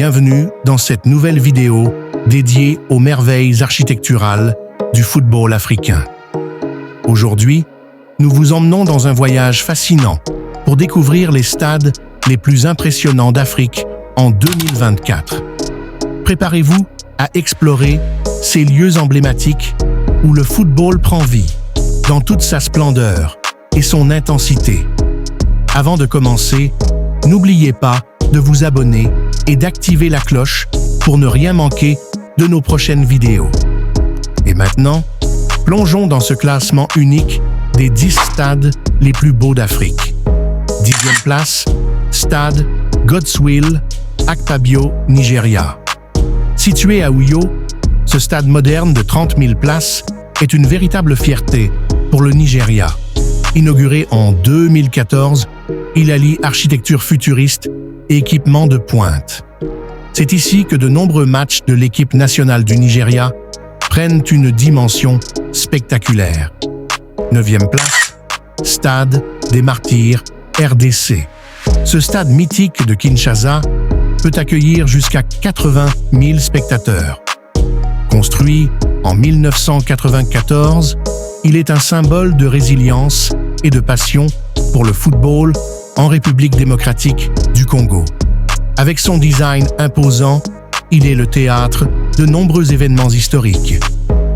bienvenue dans cette nouvelle vidéo dédiée aux merveilles architecturales du football africain. Aujourd'hui, nous vous emmenons dans un voyage fascinant pour découvrir les stades les plus impressionnants d'Afrique en 2024. Préparez-vous à explorer ces lieux emblématiques où le football prend vie, dans toute sa splendeur et son intensité. Avant de commencer, n'oubliez pas de vous abonner et d'activer la cloche pour ne rien manquer de nos prochaines vidéos. Et maintenant, plongeons dans ce classement unique des 10 stades les plus beaux d'Afrique. 10e place, Stade Godswill, Akpabio, Nigeria. Situé à Uyo, ce stade moderne de 30 000 places est une véritable fierté pour le Nigeria. Inauguré en 2014, il allie architecture futuriste et équipement de pointe. C'est ici que de nombreux matchs de l'équipe nationale du Nigeria prennent une dimension spectaculaire. 9e place, Stade des Martyrs, RDC. Ce stade mythique de Kinshasa peut accueillir jusqu'à 80 000 spectateurs. Construit en 1994, il est un symbole de résilience et de passion pour le football en République démocratique du Congo. Avec son design imposant, il est le théâtre de nombreux événements historiques.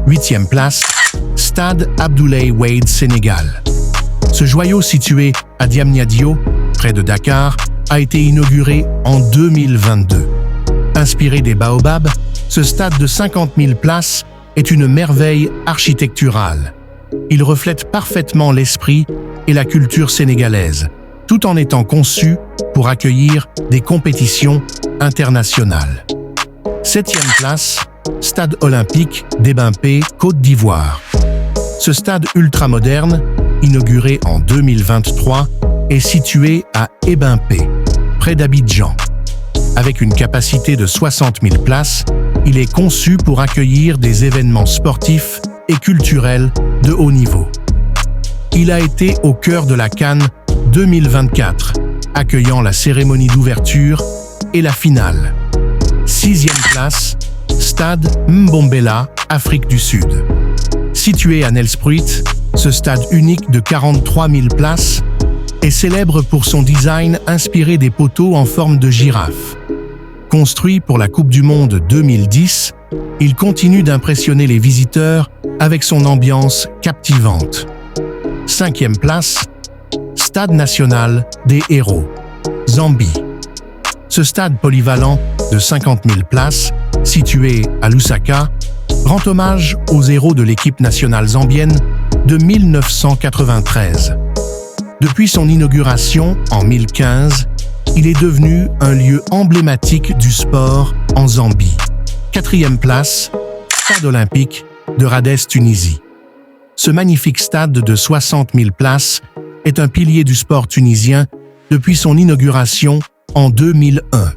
8e place, Stade Abdoulaye Wade, Sénégal. Ce joyau situé à Diamniadio, près de Dakar, a été inauguré en 2022. Inspiré des baobabs, ce stade de 50 000 places est une merveille architecturale. Il reflète parfaitement l'esprit et la culture sénégalaise, tout en étant conçu pour accueillir des compétitions internationales. 7e place, Stade olympique d'Ebimpé, Côte d'Ivoire. Ce stade ultramoderne, inauguré en 2023, est situé à Ebimpé, près d'Abidjan. Avec une capacité de 60 000 places, il est conçu pour accueillir des événements sportifs et culturels de haut niveau. Il a été au cœur de la CAN 2024, accueillant la cérémonie d'ouverture et la finale. 6e place, Stade Mbombela, Afrique du Sud. Situé à Nelspruit, ce stade unique de 43 000 places est célèbre pour son design inspiré des poteaux en forme de girafe. Construit pour la Coupe du Monde 2010, il continue d'impressionner les visiteurs avec son ambiance captivante. 5e place, Stade national des héros, Zambie. Ce stade polyvalent de 50 000 places, situé à Lusaka, rend hommage aux héros de l'équipe nationale zambienne de 1993. Depuis son inauguration en 2015, il est devenu un lieu emblématique du sport en Zambie. 4e place, Stade olympique de Radès, Tunisie. Ce magnifique stade de 60 000 places est un pilier du sport tunisien depuis son inauguration en 2001.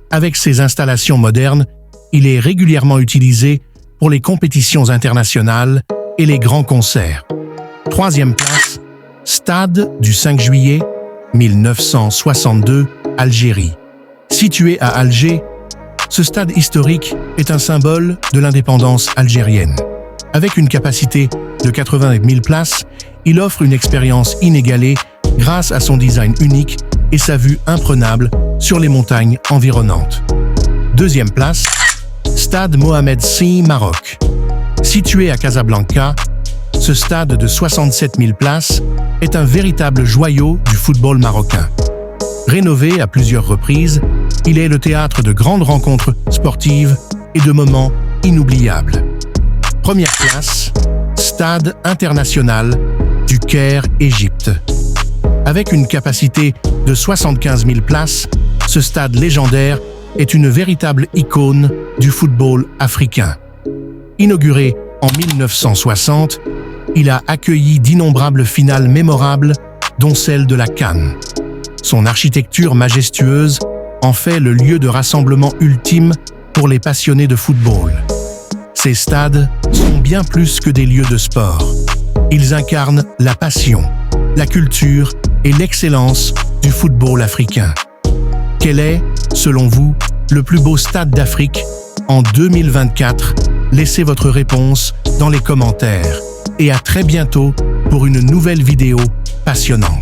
Avec ses installations modernes, il est régulièrement utilisé pour les compétitions internationales et les grands concerts. 3e place, Stade du 5 juillet 1962, Algérie. Situé à Alger, ce stade historique est un symbole de l'indépendance algérienne. Avec une capacité de 80 000 places, il offre une expérience inégalée grâce à son design unique et sa vue imprenable sur les montagnes environnantes. 2e place, Stade Mohamed VI, Maroc. Situé à Casablanca, ce stade de 67 000 places est un véritable joyau du football marocain. Rénové à plusieurs reprises, il est le théâtre de grandes rencontres sportives et de moments inoubliables. 1re place, Stade international du Caire, Égypte. Avec une capacité de 75 000 places, ce stade légendaire est une véritable icône du football africain. Inauguré en 1960, il a accueilli d'innombrables finales mémorables, dont celle de la CAN. Son architecture majestueuse en fait le lieu de rassemblement ultime pour les passionnés de football. Ces stades sont bien plus que des lieux de sport. Ils incarnent la passion, la culture et l'excellence du football africain. Quel est, selon vous, le plus beau stade d'Afrique en 2024? Laissez votre réponse dans les commentaires. Et à très bientôt pour une nouvelle vidéo passionnante.